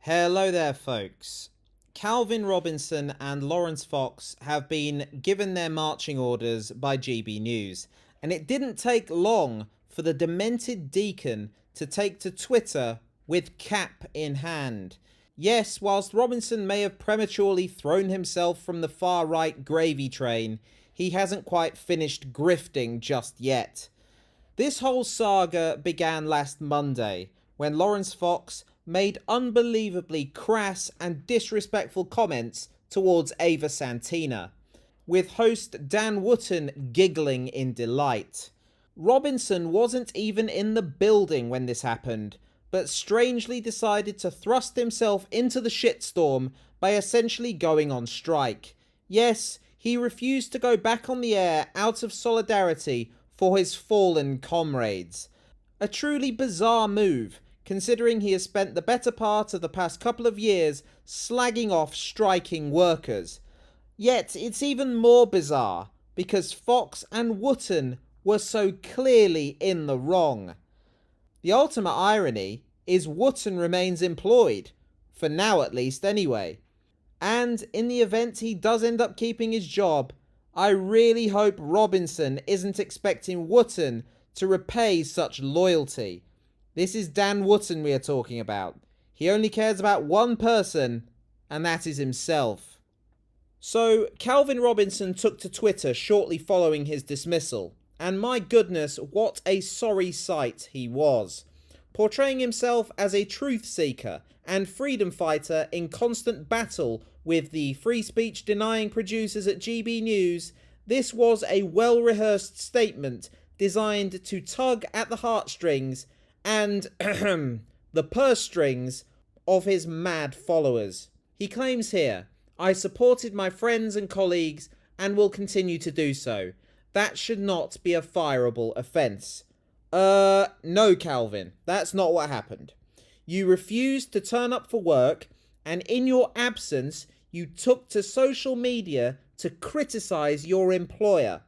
Hello there, folks. Calvin Robinson and Lawrence Fox have been given their marching orders by GB News, and it didn't take long for the demented deacon to take to Twitter with cap in hand. Yes, whilst Robinson may have prematurely thrown himself from the far-right gravy train, he hasn't quite finished grifting just yet. This whole saga began last Monday, when Lawrence Fox made unbelievably crass and disrespectful comments towards Ava Santina, with host Dan Wootton giggling in delight. Robinson wasn't even in the building when this happened, but strangely decided to thrust himself into the shitstorm by essentially going on strike. Yes, he refused to go back on the air out of solidarity for his fallen comrades. A truly bizarre move, considering he has spent the better part of the past couple of years slagging off striking workers. Yet it's even more bizarre because Fox and Wootton were so clearly in the wrong. The ultimate irony is Wootton remains employed, for now at least anyway. And in the event he does end up keeping his job, I really hope Robinson isn't expecting Wootton to repay such loyalty. This is Dan Wootton we are talking about. He only cares about one person, and that is himself. So, Calvin Robinson took to Twitter shortly following his dismissal, and my goodness, what a sorry sight he was. Portraying himself as a truth seeker and freedom fighter in constant battle with the free speech denying producers at GB News, this was a well-rehearsed statement designed to tug at the heartstrings and the purse strings of his mad followers. He claims here, "I supported my friends and colleagues and will continue to do so. That should not be a fireable offence." No, Calvin, that's not what happened. You refused to turn up for work, and in your absence, you took to social media to criticise your employer.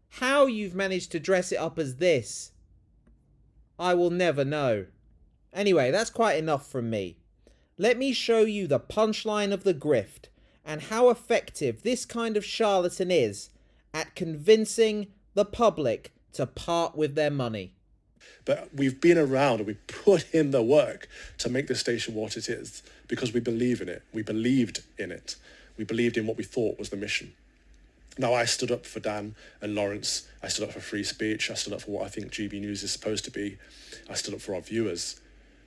How you've managed to dress it up as this, I will never know. Anyway, that's quite enough from me. Let me show you the punchline of the grift and how effective this kind of charlatan is at convincing the public to part with their money. But we've been around and we put in the work to make this station what it is because we believe in it. We believed in it. We believed in what we thought was the mission. Now, I stood up for Dan and Lawrence. I stood up for free speech. I stood up for what I think GB News is supposed to be. I stood up for our viewers,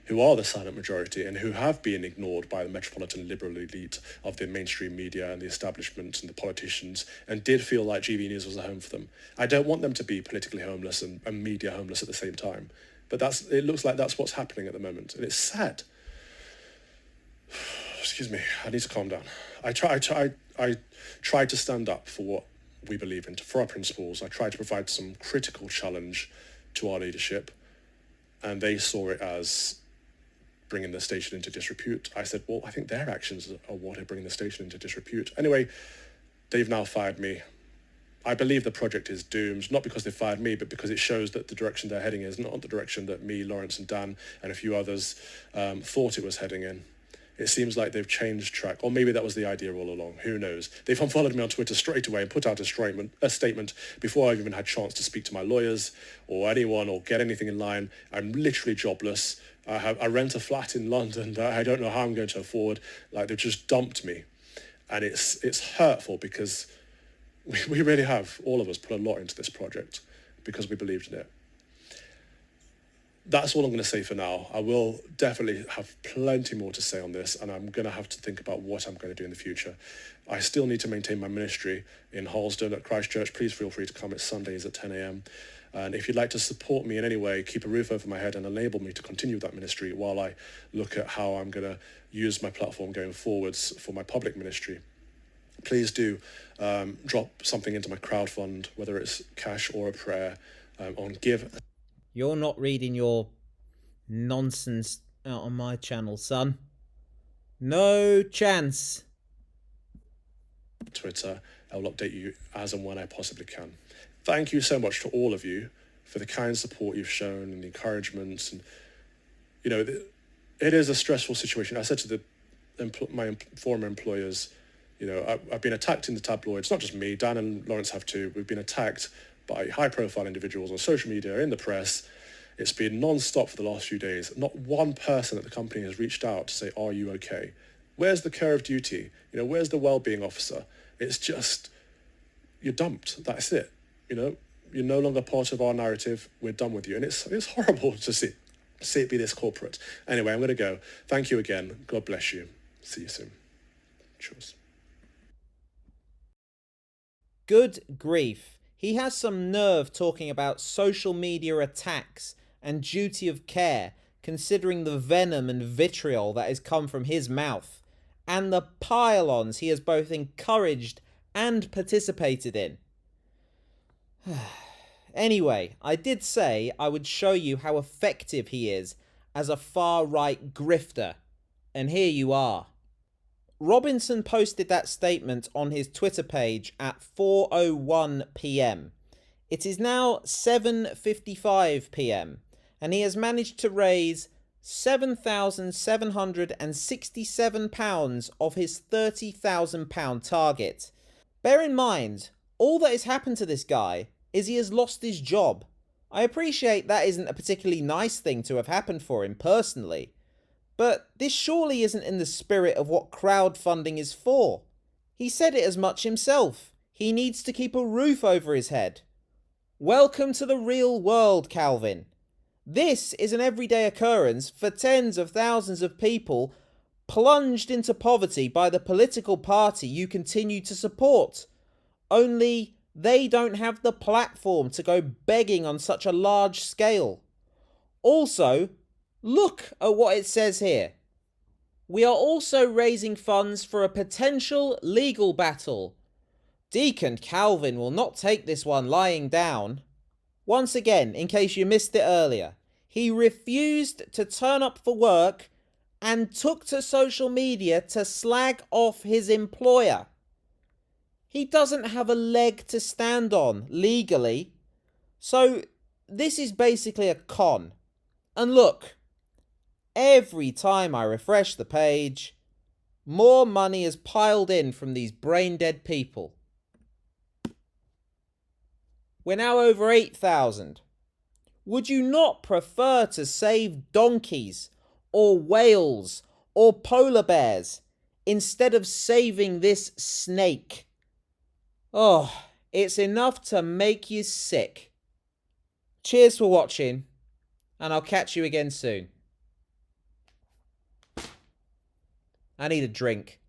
who are the silent majority and who have been ignored by the metropolitan liberal elite of the mainstream media and the establishment and the politicians, and did feel like GB News was a home for them. I don't want them to be politically homeless and media homeless at the same time, but it looks like that's what's happening at the moment, and it's sad. Excuse me, I need to calm down. I tried to stand up for what we believe in, for our principles. I tried to provide some critical challenge to our leadership, and they saw it as bringing the station into disrepute. I said, well, I think their actions are what are bringing the station into disrepute. Anyway, they've now fired me. I believe the project is doomed, not because they fired me, but because it shows that the direction they're heading is not the direction that me, Lawrence and Dan and a few others thought it was heading in. It seems like they've changed track, or maybe that was the idea all along. Who knows? They've unfollowed me on Twitter straight away and put out a statement before I've even had a chance to speak to my lawyers or anyone or get anything in line. I'm literally jobless. I rent a flat in London that I don't know how I'm going to afford. Like, they've just dumped me. And it's hurtful because we really have, all of us, put a lot into this project because we believed in it. That's all I'm going to say for now. I will definitely have plenty more to say on this, and I'm going to have to think about what I'm going to do in the future. I still need to maintain my ministry in Halsden at Christchurch. Please feel free to come. It's Sundays at 10 a.m. And if you'd like to support me in any way, keep a roof over my head and enable me to continue that ministry while I look at how I'm going to use my platform going forwards for my public ministry, please do drop something into my crowdfund, whether it's cash or a prayer, on Give. You're not reading your nonsense out on my channel, son. No chance. Twitter. I will update you as and when I possibly can. Thank you so much to all of you for the kind support you've shown and the encouragement. And, you know, it is a stressful situation. I said to my former employers, I've been attacked in the tabloids, not just me, Dan and Lawrence have too. We've been attacked by high-profile individuals on social media, in the press. It's been non-stop for the last few days. Not one person at the company has reached out to say, are you okay? Where's the care of duty? Where's the well-being officer? It's just, you're dumped. That's it. You're no longer part of our narrative. We're done with you. And it's horrible to see it be this corporate. Anyway, I'm going to go. Thank you again. God bless you. See you soon. Cheers. Good grief. He has some nerve talking about social media attacks and duty of care, considering the venom and vitriol that has come from his mouth, and the pile-ons he has both encouraged and participated in. Anyway, I did say I would show you how effective he is as a far-right grifter, and here you are. Robinson posted that statement on his Twitter page at 4:01 p.m. It is now 7:55 p.m. and he has managed to raise £7,767 of his £30,000 target. Bear in mind, all that has happened to this guy is he has lost his job. I appreciate that isn't a particularly nice thing to have happened for him personally, but this surely isn't in the spirit of what crowdfunding is for. He said it as much himself. He needs to keep a roof over his head. Welcome to the real world, Calvin. This is an everyday occurrence for tens of thousands of people plunged into poverty by the political party you continue to support. Only they don't have the platform to go begging on such a large scale. Also, look at what it says here. We are also raising funds for a potential legal battle. Deacon Calvin will not take this one lying down. Once again, in case you missed it earlier, he refused to turn up for work and took to social media to slag off his employer. He doesn't have a leg to stand on legally. So this is basically a con. And look, every time I refresh the page, more money is piled in from these brain-dead people. We're now over 8,000. Would you not prefer to save donkeys or whales or polar bears instead of saving this snake? Oh, it's enough to make you sick. Cheers for watching, and I'll catch you again soon. I need a drink.